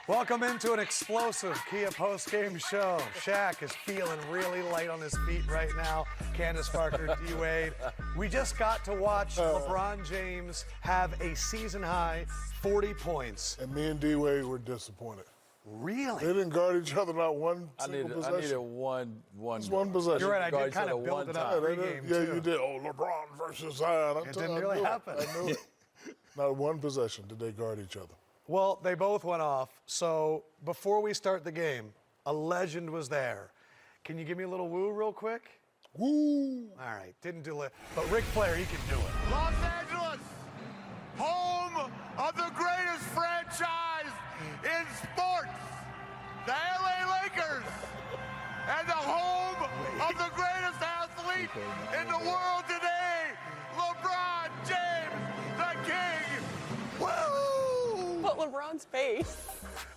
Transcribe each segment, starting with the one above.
Welcome into an explosive Kia post-game show. Shaq is feeling really light on his feet right now. Candace Parker, D-Wade. We just got to watch LeBron James have a season-high 40 points. And me and D-Wade were disappointed. Really? They didn't guard each other not one single possession. I needed one. Just one possession. You're right, I did kind of build it up pregame, Yeah, too. you did. Oh, LeBron versus Zion. It didn't really happen. I knew it. Not one possession did they guard each other. Well, they both went off. So before we start the game, a legend was there. Can you give me a little woo real quick? Woo! All right, didn't do it. But Ric Flair, he can do it. Los Angeles, home of the greatest franchise in sports, the LA Lakers, and the home of the greatest athlete in the world today, LeBron James, the King. Woo! But LeBron's face.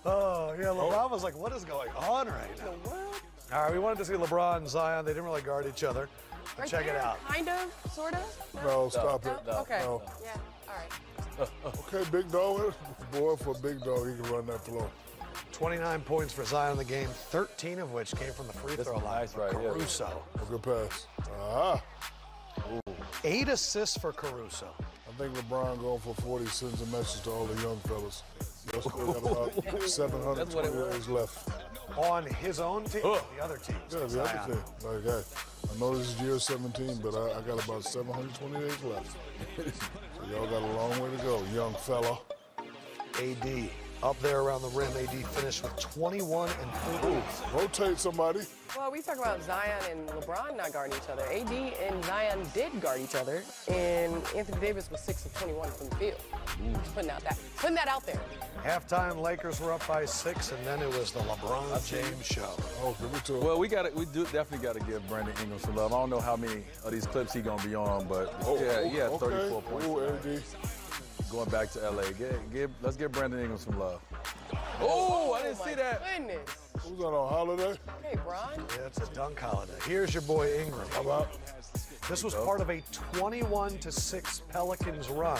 Oh, yeah, LeBron was like, what is going on right now? The world. All right, we wanted to see LeBron and Zion. They didn't really guard each other. Right Check there, it out. Kind of, sort of. No, stop it. No? Okay. No. Yeah. All right. Okay, big dog. Boy, for a big dog, he can run that floor. 29 points for Zion in the game, 13 of which came from the free throw line. nice for right here. Caruso. A good pass. Ah. 8 assists for Caruso. I think LeBron going for 40 sends a message to all the young fellas. They still got about 720 days left. On his own team, the other teams. Yeah, the other team. Like, hey, I know this is year 17, but I got about 720 days left. So y'all got a long way to go, young fella. AD up there around the rim. AD finished with 21 and 4. Rotate somebody. Well, we talk about Zion and LeBron not guarding each other. AD and Zion did guard each other, and Anthony Davis was 6 of 21 from the field. Just putting that out there. Halftime, Lakers were up by 6, and then it was the LeBron James show. Oh, give it to him. Well, we definitely got to give Brandon Ingram some love. I don't know how many of these clips he gonna be on, but he had 34 points. Ooh, AD. Going back to LA, let's give Brandon Ingram some love. Oh, I didn't my see that. Goodness. Who's on holiday? Hey, Bron. Yeah, it's a dunk holiday. Here's your boy Ingram. How about? This was part of a 21-6 Pelicans run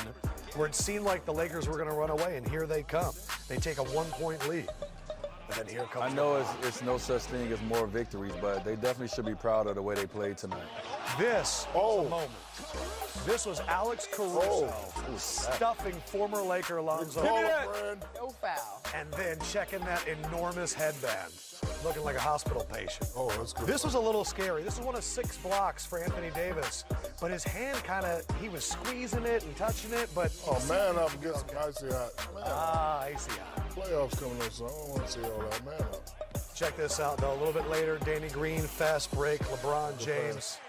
where it seemed like the Lakers were going to run away, and here they come. They take a 1-point lead. But then here comes I know it's no such thing as more victories, but they definitely should be proud of the way they played tonight. This was a moment. This was Alex Caruso stuffing former Laker Alonzo No foul. and then checking that enormous headband, looking like a hospital patient. Oh, that's good. This was a little scary. This is one of 6 blocks for Anthony Davis, but his hand he was squeezing it and touching it, but... Oh, man up and get some icy hot. Icy hot. Playoffs coming up, so I don't want to see all that. Man up. Check this out, though. A little bit later, Danny Green, fast break, LeBron James.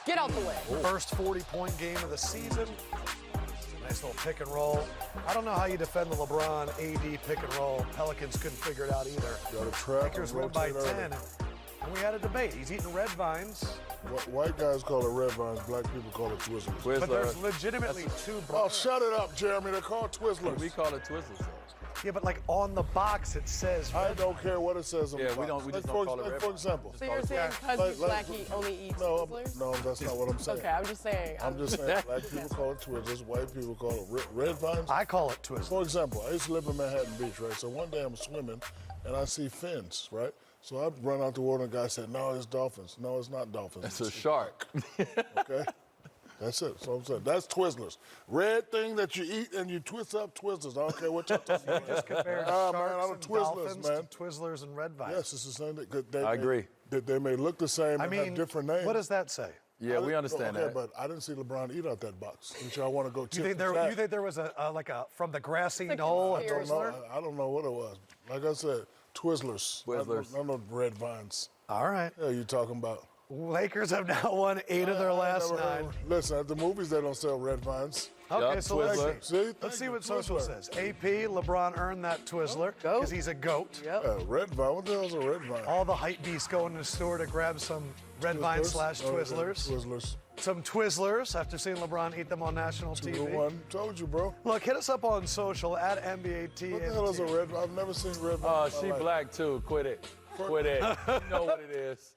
Get out the way. First 40-point game of the season. Nice little pick and roll. I don't know how you defend the LeBron AD pick and roll. Pelicans couldn't figure it out either. Got a trap. Lakers win by 10. And we had a debate. He's eating red vines. White guys call it red vines. Black people call it Twizzlers. But there's legitimately 2 Oh, shut it up, Jeremy. They're called Twizzlers. We call it Twizzlers. Yeah, but like on the box it says I don't care what it says on the box. we just Like, don't call it red for vines. example. So you're saying because he's black, he only eats Twizzlers? No, that's not what I'm saying. Okay, I'm just saying. I'm just saying black people call it Twizzlers, white people call it red vines. I call it Twizzlers. For example, I used to live in Manhattan Beach, right? So one day I'm swimming and I see fins, right? So I run out the water and the guy said, no, it's dolphins. No, it's not dolphins. It's a shark. Okay? That's it. So I'm saying that's Twizzlers. Red thing that you eat and you twist up Twizzlers. I don't care what you're talking about. Just compared man, sharks I'm and Twizzlers, dolphins man. to Twizzlers and red vines. Yes, it's the same thing. I agree. They may look the same I and mean, have different names. what does that say? Yeah, we understand okay, that. but I didn't see LeBron eat out that box, which I want to go You tip think the there, cat. you think there was a from the grassy It's a knoll a conspiracy. Twizzler? I don't know what it was. Like I said, Twizzlers. Twizzlers. I know red vines. All right. Yeah, you talking about? Lakers have now won 8 of their last 9. Listen, at the movies they don't sell red vines. Okay, Yup, so Twizzler. let's see what social says. AP, LeBron earned that Twizzler because he's a goat. Yep. Red vine. What the hell's a red vine? All the hype beasts go in the store to grab some red vine slash Twizzlers. Twizzlers. Some Twizzlers after seeing LeBron eat them on national 2 to TV. 1. Told you, bro. Look, hit us up on social at NBAT. What the hell is a red vine? I've never seen red vine. Oh, she black too. Quit it. Quit it. You know what it is.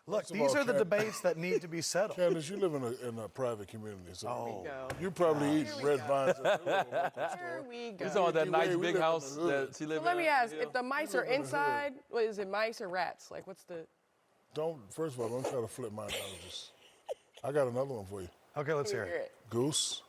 Look, First of these all, are the debates that need to be settled. Candace, you live in a private community, so Go. you probably eat red vines at your local Here store. we go. You talking about that nice we live big in house the hood. that she lived in? So let me ask, Yeah. if the mice are inside, what is it, mice or rats? Like, what's the... First of all, don't try to flip my analogies. I got another one for you. Okay, let's hear it. Goose.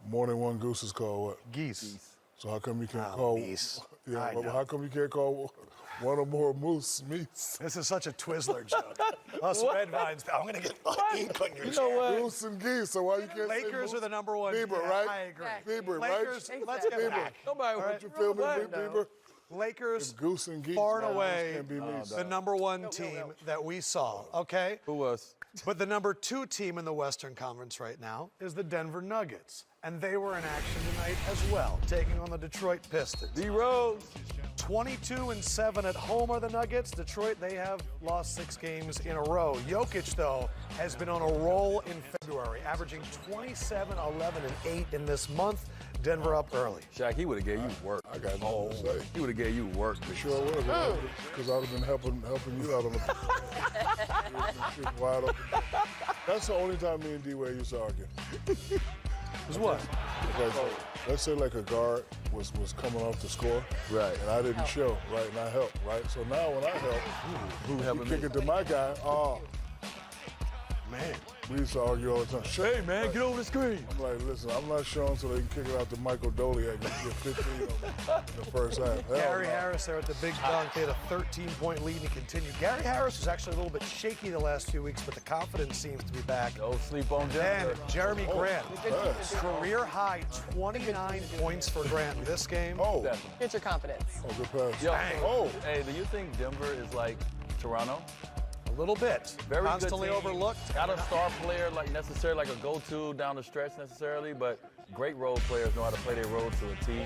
More than one goose is called what? Geese. So how come you can't call? geese. Yeah, I but know. how come you can't call one or more moose meats? This is such a Twizzler joke. Us red vines, I'm going to get ink on your You know what? Goose and geese. So why you can't say Lakers moose? are the number one. Bieber, Yeah, right? I agree. Bieber, Lakers, right? let's get Bieber. back. Nobody Don't you feel me, What? Bieber? Lakers, Goose and geese. far and man, away, can't be meats. the number one team that we saw, okay? Who was? But the number 2 team in the Western Conference right now is the Denver Nuggets. And they were in action tonight as well, taking on the Detroit Pistons. D-Rose. 22-7 at home are the Nuggets. Detroit, they have lost 6 games in a row. Jokic, though, has been on a roll in February, averaging 27, 11, and 8 in this month. Denver up early. Shaq, he would have gave you work. I got nothing to say. He would have gave you work. Sure would have, because I would have been helping you out on the shooting wide open. That's the only time me and D-Wade used to argue. Was what? Because let's say like a guard was coming off to score, Right. and I didn't show, right, and I helped, right? So now when I help, Who you helping kick me? it to my guy, Man. we used to argue all the time. Hey, man, get over the screen. I'm like, listen, I'm not showing so they can kick it out to Michael Doliak and get 15 on me in the first half. Hell Gary no. Harris there at the big dunk. They had a 13-point lead and he continued. Gary Harris was actually a little bit shaky the last few weeks, but the confidence seems to be back. Don't sleep on And Denver. Jeremy Grant, Yes. career high 29 points for Grant in this game. Oh, Get your confidence. oh, good pass. Yo, Oh, hey, do you think Denver is like Toronto? A little bit. Very Constantly good team. overlooked. Not a star player like necessarily like a go-to down the stretch necessarily, but great role players know how to play their role to a T.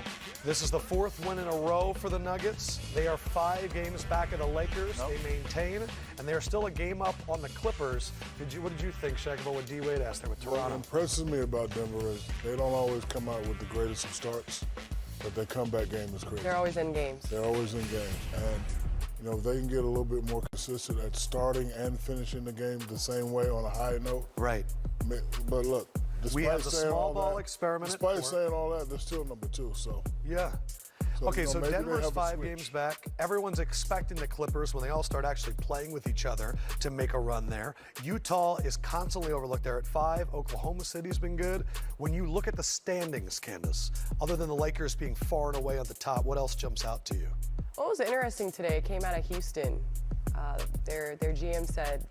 This is the 4th win in a row for the Nuggets. They are 5 games back of the Lakers. Nope. They maintain, and they're still a game up on the Clippers. What did you think, Shaq, about what D-Wade asked there with what Toronto? impresses me about Denver is they don't always come out with the greatest of starts, but their comeback game is crazy. They're always in games. They're always in games. And, you know, if they can get a little bit more consistent at starting and finishing the game the same way on a high note. Right. But look, despite We have the saying small all ball that, experiment at Despite 4. saying all that, they're still number 2. So, Yeah. Okay, you know, so maybe they Denver's have a 5 switch. games back. Everyone's expecting the Clippers, when they all start actually playing with each other, to make a run there. Utah is constantly overlooked there at 5. Oklahoma City's been good. When you look at the standings, Candace, other than the Lakers being far and away on the top, what else jumps out to you? What was interesting today, it came out of Houston. Their GM said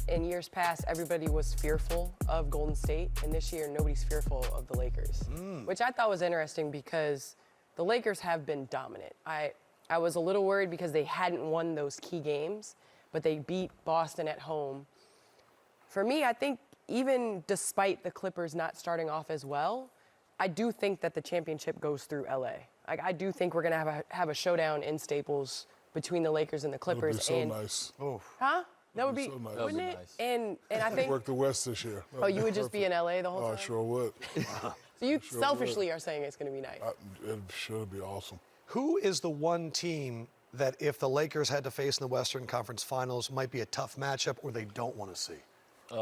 in years past, everybody was fearful of Golden State, and this year, nobody's fearful of the Lakers, which I thought was interesting because the Lakers have been dominant. I was a little worried because they hadn't won those key games, but they beat Boston at home. For me, I think even despite the Clippers not starting off as well, I do think that the championship goes through LA. I do think we're gonna have a showdown in Staples between the Lakers and the it'll be Clippers. so and nice. huh? That would be, so nice. wouldn't That'd be it? nice. And I think, Work the West this year. oh, you would just be in LA the whole Oh, I time? sure would. So you selfishly are saying it's gonna be nice. It should be awesome. Who is the one team that if the Lakers had to face in the Western Conference Finals might be a tough matchup or they don't want to see?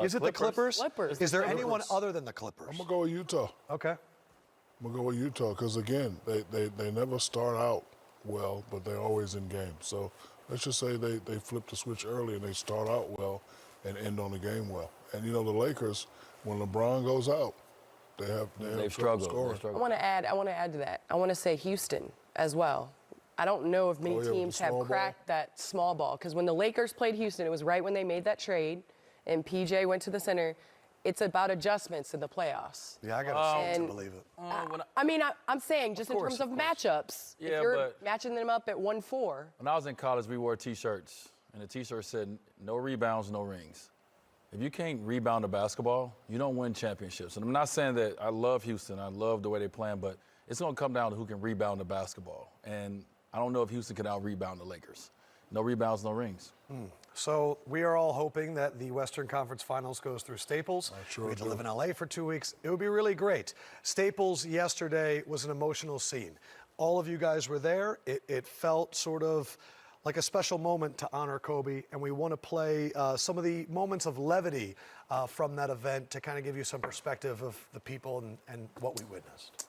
Is it the Clippers? Clippers. Is there Clippers. anyone other than the Clippers? I'm going to go with Utah. Okay. I'm going to go with Utah because, again, they never start out well, but they're always in games. So let's just say they flip the switch early and they start out well and end on the game well. And, you know, the Lakers, when LeBron goes out, they have They've trouble struggled. scoring. They've I struggled. want to add to that. I want to say Houston as well. I don't know if many Oh, yeah, with the teams have small ball? cracked that small ball because when the Lakers played Houston, it was right when they made that trade, and PJ went to the center. It's about adjustments in the playoffs. Yeah, I got to see it to And- believe it. I mean, I'm saying just in course, terms of of course. matchups. Yeah, if you're but- matching them up at 1-4, When I was in college, we wore T-shirts, and the T-shirt said, "No rebounds, no rings." If you can't rebound a basketball, you don't win championships. And I'm not saying that I love Houston, I love the way they play, but it's going to come down to who can rebound the basketball. And I don't know if Houston can out-rebound the Lakers. No rebounds, no rings. So we are all hoping that the Western Conference Finals goes through Staples. sure we get to do. live in LA for 2 weeks. It would be really great. Staples yesterday was an emotional scene. All of you guys were there. It felt sort of like a special moment to honor Kobe, and we want to play some of the moments of levity from that event to kind of give you some perspective of the people and what we witnessed.